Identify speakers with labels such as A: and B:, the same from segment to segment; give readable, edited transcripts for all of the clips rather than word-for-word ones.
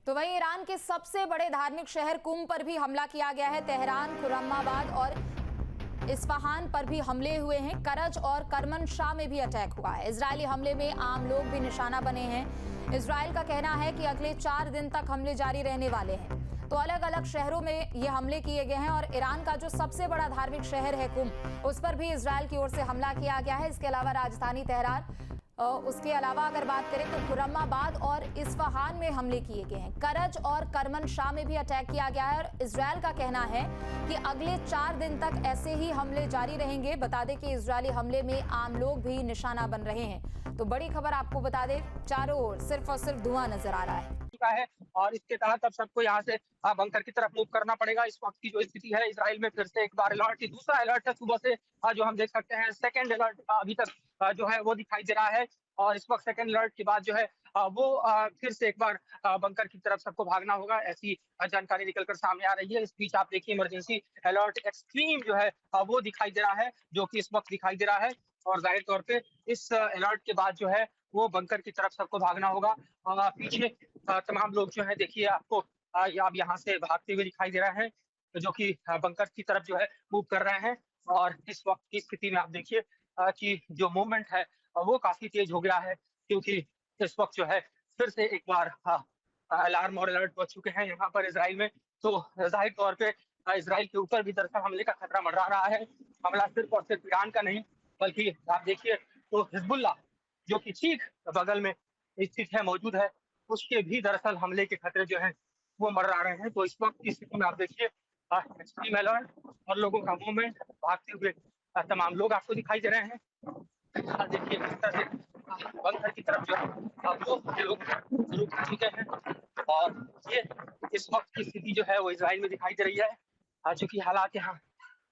A: तो वहीं ईरान के सबसे बड़े धार्मिक शहर कुम पर भी हमला किया गया है। तेहरान, खुर्रमाबाद और इस्फहान पर भी हमले हुए हैं। करज और करमनशाह में भी अटैक हुआ है। इजरायली हमले में आम लोग भी निशाना बने हैं। इजराइल का कहना है कि अगले 4 दिन तक हमले जारी रहने वाले हैं। तो अलग अलग शहरों में ये हमले किए गए हैं और ईरान का जो सबसे बड़ा धार्मिक शहर है कुम, उस पर भी इजराइल की ओर से हमला किया गया है। इसके अलावा राजधानी तेहरान, उसके अलावा अगर बात करें तो खुर्रमाबाद और इस्फहान में हमले किए गए हैं। करज और करमनशाह में भी अटैक किया गया है और इजराइल का कहना है कि अगले 4 दिन तक ऐसे ही हमले जारी रहेंगे। बता दें कि इजरायली हमले में आम लोग भी निशाना बन रहे हैं। तो बड़ी खबर आपको बता दें, चारों ओर सिर्फ और सिर्फ धुआं नजर आ रहा है
B: और इसके तहत अब सबको यहाँ से बंकर की तरफ मूव करना पड़ेगा। इस वक्त की जो स्थिति है, इजराइल में फिर से एक बार अलर्ट, दूसरा अलर्ट है सुबह से, जो हम देख सकते हैं। सेकंड अलर्ट अभी तक जो है वो दिखाई दे रहा है और इस वक्त सेकंड अलर्ट के बाद जो है वो फिर से एक बार बंकर की तरफ सबको भागना होगा, ऐसी जानकारी निकलकर सामने आ रही है। इस बीच आप देखिए इमरजेंसी अलर्ट एक्सट्रीम जो है वो दिखाई दे रहा है, जो कि इस वक्त दिखाई दे रहा है। और जाहिर तौर पे इस अलर्ट के बाद जो है वो बंकर की तरफ सबको भागना होगा। पीछे तमाम लोग जो है देखिए आपको अब यहाँ से भागते हुए दिखाई दे रहे हैं, जो कि बंकर की तरफ जो है मूव कर रहे हैं। और इस वक्त की स्थिति में आप देखिए कि जो मूवमेंट है वो काफी तेज हो गया है, क्योंकि इस वक्त जो है फिर से एक बार अलार्म और अलर्ट बज चुके हैं यहाँ पर इजराइल में। तो जाहिर तौर पे इजराइल के ऊपर भी दरअसल हमले का खतरा मंडरा रहा है। हमला सिर्फ और सिर्फ ईरान का नहीं, बल्कि आप देखिए तो हिजबुल्लाह, जो कि ठीक बगल में स्थित है, मौजूद है, उसके भी दरअसल हमले के खतरे जो हैं वो मंडरा रहे हैं। तो इस वक्त की स्थिति में आप देखिए एक्सट्रीम अलर्ट और लोगों का मूवमेंट, भागते हुए तमाम लोग आपको दिखाई दे रहे हैं। देखिए किस तरह से बंकर की तरफ जो है अब वो लोग शुरू कर चुके हैं। और ये इस वक्त की स्थिति जो है वो इजराइल में दिखाई दे रही है, चूंकि हालात यहाँ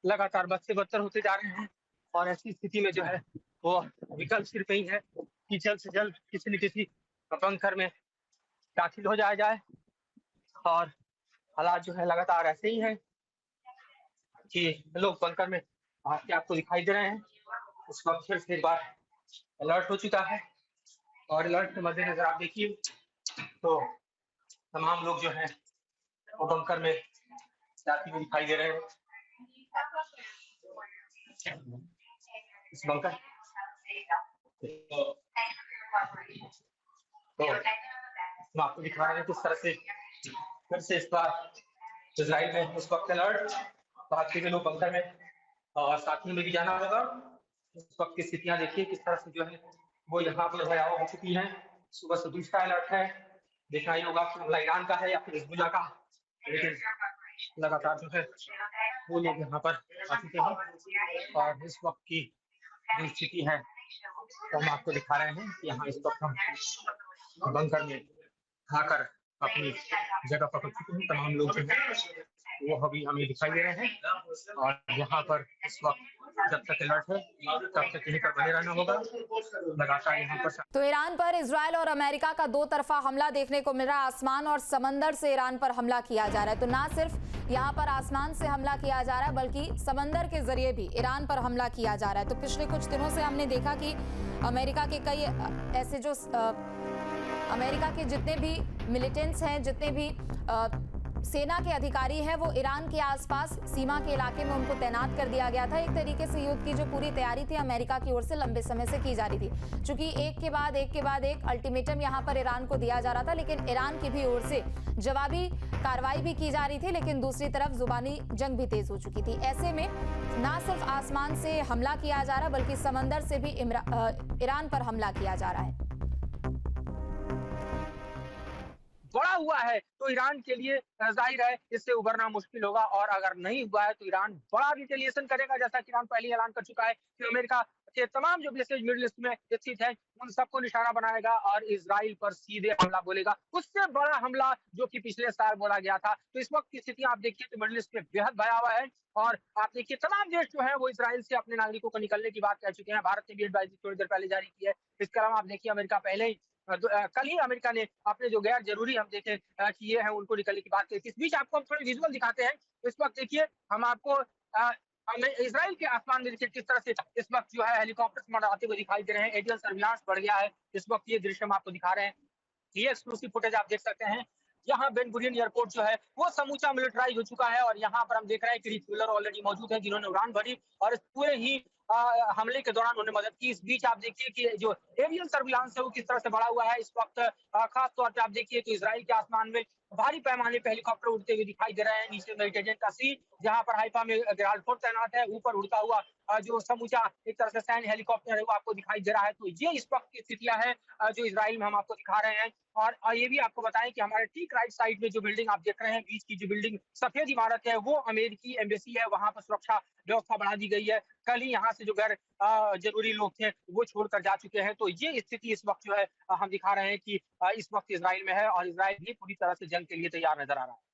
B: लगातार बद से बदतर होते जा रहे हैं। और ऐसी स्थिति में जो है वो विकल्प सिर्फ यही है कि जल्द से जल्द किसी न किसी बंकर में दाखिल हो जाया जाए। और हालात जो है लगातार ऐसे ही हैं कि लोग बंकर में भागते आपको दिखाई दे रहे हैं। इस वक्त फिर से एक बार अलर्ट हो चुका है और अलर्ट के मद्देनजर आप देखिए तो तमाम लोग जो हैं वो बंकर में जाते हुए दिखाई दे रहे हैं। इस बंकर तो हम आपको दिखा रहे हैं किस तरह से फिर से इस बार इजराइल में इस वक्त अलर्ट, भागते हुए लोग बंकर में और साथियों में भी जाना होगा। इस वक्त की स्थितियां देखिए किस तरह से जो है वो यहाँ पर भयावह हो चुकी हैं। सुबह से दूसरा अलर्ट है, देखना ही होगा कि हमला ईरान का है या फिर हिजबुल्लाह का, लेकिन लगातार जो है वो लोग यहाँ पर आ चुके हैं। और इस वक्त की जो स्थिति है तो हम आपको दिखा रहे हैं कि यहाँ इस वक्त हम बंकर में आकर अपनी जगह पकड़ चुके हैं। तमाम लोग जो हैं वो अभी हमें दिखाई दे रहे हैं और यहाँ पर इस वक्त जब तक अलर्ट है तब तक यहीं पर बने रहना होगा लगातार यहाँ पर।
A: तो ईरान पर इजराइल और अमेरिका का दो तरफा हमला देखने को मिल रहा है। आसमान और समंदर से ईरान पर हमला किया जा रहा है। तो ना सिर्फ यहाँ पर आसमान से हमला किया जा रहा है, बल्कि समंदर के जरिए भी ईरान पर हमला किया जा रहा है। तो पिछले कुछ दिनों से हमने देखा कि अमेरिका के कई ऐसे जो अमेरिका के जितने भी मिलिटेंट्स हैं, जितने भी सेना के अधिकारी हैं, वो ईरान के आसपास सीमा के इलाके में उनको तैनात कर दिया गया था। एक तरीके से युद्ध की जो पूरी तैयारी थी अमेरिका की ओर से लंबे समय से की जा रही थी, क्योंकि एक के बाद एक अल्टीमेटम यहाँ पर ईरान को दिया जा रहा था। लेकिन ईरान की भी ओर से जवाबी कार्रवाई भी की जा रही थी, लेकिन दूसरी तरफ जुबानी जंग भी तेज हो चुकी थी। ऐसे में ना सिर्फ आसमान से हमला किया जा रहा है, बल्कि समंदर से भी ईरान पर हमला किया जा रहा है।
B: बड़ा हुआ है तो ईरान के लिए जाहिर है इससे उभरना मुश्किल होगा, और अगर नहीं हुआ है तो ईरान बड़ा रिटेलिएशन करेगा, जैसा कि ईरान पहले ऐलान कर चुका है कि अमेरिका के तमाम जो बेसेज मिडिल ईस्ट में स्थित है उन सबको निशाना बनाएगा और इजराइल पर सीधे हमला बोलेगा। उससे बड़ा हमला जो कि पिछले साल बोला गया था। तो इस वक्त की स्थिति आप देखिए तो मिडिल ईस्ट में बेहद भयावह है। और आप देखिए तमाम देश जो है वो इजराइल से अपने नागरिकों को निकलने की बात कह चुके हैं। भारत ने भी एडवाइजरी थोड़ी देर पहले जारी की है। इसके अलावा आप देखिए अमेरिका पहले ही कल ही अमेरिका ने अपने जो गैर जरूरी हम देखें किए हैं उनको निकलने की बात की। इस बीच आपको हम थोड़े विजुअल दिखाते हैं। इस वक्त देखिए हम आपको इजराइल के आसमान में देखिए किस तरह से इस वक्त जो है हेलीकॉप्टर मंडराते हुए दिखाई दे रहे हैं। एरियल सर्विलांस बढ़ गया है। इस वक्त ये दृश्य हम आपको दिखा रहे हैं। ये एक्सक्लूसिव फुटेज आप देख सकते हैं यहाँ बेन गुरियन एयरपोर्ट जो है वो समूचा मिलिटराइज हो चुका है और यहाँ पर हम देख रहे हैं कि रिच व्हीलर ऑलरेडी मौजूद है जिन्होंने उड़ान भरी और इस पूरे ही हमले के दौरान उन्होंने मदद की। इस बीच आप देखिए कि जो एवियन सर्विलांस है वो किस तरह से बढ़ा हुआ है इस वक्त। खास तौर पे आप देखिए तो इजराइल के आसमान में भारी पैमाने पर हेलीकॉप्टर उड़ते हुए दिखाई दे रहे हैं। नीचे मेडिटेशन का सी जहां पर हाइफा में गिराल्ड फोर्स तैनात है, ऊपर उड़ता हुआ जो समूचा एक तरह से सैन्य हेलीकॉप्टर है वो आपको दिखाई दे रहा है। तो ये इस वक्त की स्थितियां हैं जो इजराइल में हम आपको दिखा रहे हैं। और ये भी आपको बताएं कि हमारे ठीक राइट साइड में जो बिल्डिंग आप देख रहे हैं, बीच की जो बिल्डिंग सफेद इमारत है वो अमेरिकी एम्बेसी है, वहां पर सुरक्षा व्यवस्था बढ़ा दी गई है। कल ही यहाँ से जो गैर जरूरी लोग थे वो छोड़कर जा चुके हैं। तो ये स्थिति इस वक्त जो है हम दिखा रहे हैं कि इस वक्त इजराइल में है और इजराइल भी पूरी तरह से जंग के लिए तैयार नजर आ रहा है।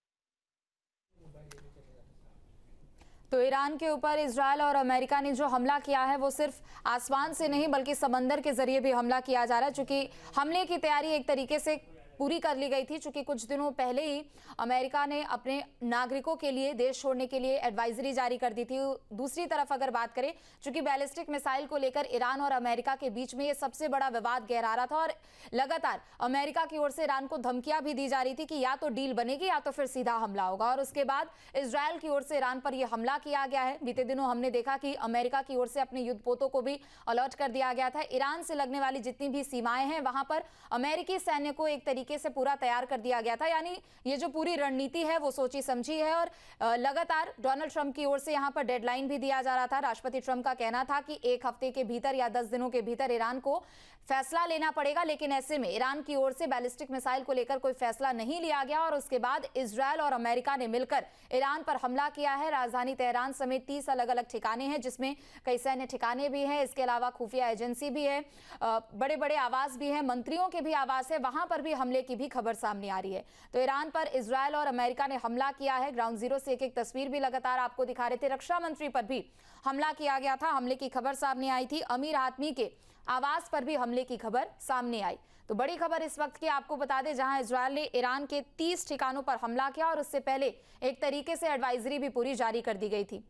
A: तो ईरान के ऊपर इजरायल और अमेरिका ने जो हमला किया है वो सिर्फ आसमान से नहीं बल्कि समंदर के जरिए भी हमला किया जा रहा है, चूंकि हमले की तैयारी एक तरीके से पूरी कर ली गई थी। चूंकि कुछ दिनों पहले ही अमेरिका ने अपने नागरिकों के लिए देश छोड़ने के लिए एडवाइजरी जारी कर दी थी। दूसरी तरफ अगर बात करें, चूंकि बैलिस्टिक मिसाइल को लेकर ईरान और अमेरिका के बीच में ये सबसे बड़ा विवाद गहरा रहा था और लगातार अमेरिका की ओर से ईरान को धमकियां भी दी जा रही थी कि या तो डील बनेगी या तो फिर सीधा हमला होगा। और उसके बाद इजरायल की ओर से ईरान पर यह हमला किया गया है। बीते दिनों हमने देखा कि अमेरिका की ओर से अपने युद्धपोतों को भी अलर्ट कर दिया गया था। ईरान से लगने वाली जितनी भी सीमाएं हैं वहां पर अमेरिकी सैन्य को एक तरीके से पूरा तैयार कर दिया गया था। यानी ये जो पूरी रणनीति है वो सोची समझी है। और लगातार डोनाल्ड ट्रंप की ओर से यहां पर डेडलाइन भी दिया जा रहा था। राष्ट्रपति ट्रंप का कहना था कि 1 हफ्ते के भीतर या 10 दिनों के भीतर ईरान को फैसला लेना पड़ेगा, लेकिन ऐसे में ईरान की ओर से बैलिस्टिक मिसाइल को लेकर कोई फैसला नहीं लिया गया और उसके बाद इजरायल और अमेरिका ने मिलकर ईरान पर हमला किया है। राजधानी तेहरान समेत 30 अलग अलग ठिकाने हैं जिसमें कई सैन्य ठिकाने भी हैं। इसके अलावा खुफिया एजेंसी भी है, बड़े बड़े आवास भी हैं, मंत्रियों के भी आवास है, वहां पर भी हमले की भी खबर सामने आ रही है। तो ईरान पर इजरायल और अमेरिका ने हमला किया है। ग्राउंड जीरो से एक तस्वीर भी लगातार आपको दिखा रहे थे। रक्षा मंत्री पर भी हमला किया गया था, हमले की खबर सामने आई थी। अमीर हातमी के आवास पर भी हमले की खबर सामने आई। तो बड़ी खबर इस वक्त की आपको बता दें, जहां इजरायल ने ईरान के 30 ठिकानों पर हमला किया और उससे पहले एक तरीके से एडवाइजरी भी पूरी जारी कर दी गई थी।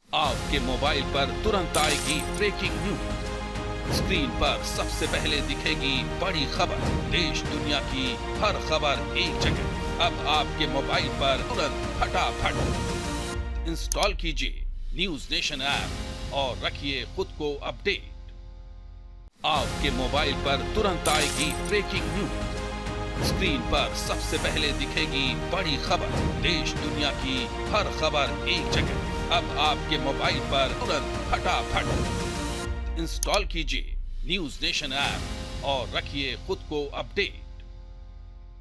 C: आपके मोबाइल पर तुरंत आएगी ब्रेकिंग न्यूज। स्क्रीन पर सबसे पहले दिखेगी बड़ी खबर। देश दुनिया की हर खबर एक जगह। अब आपके मोबाइल पर तुरंत फटाफट इंस्टॉल कीजिए न्यूज नेशन ऐप और रखिए खुद को अपडेट। आपके मोबाइल पर तुरंत आएगी ब्रेकिंग न्यूज। स्क्रीन पर सबसे पहले दिखेगी बड़ी खबर। देश दुनिया की हर खबर एक जगह। अब आपके मोबाइल पर तुरंत फटाफट इंस्टॉल कीजिए न्यूज नेशन ऐप और रखिए खुद को अपडेट।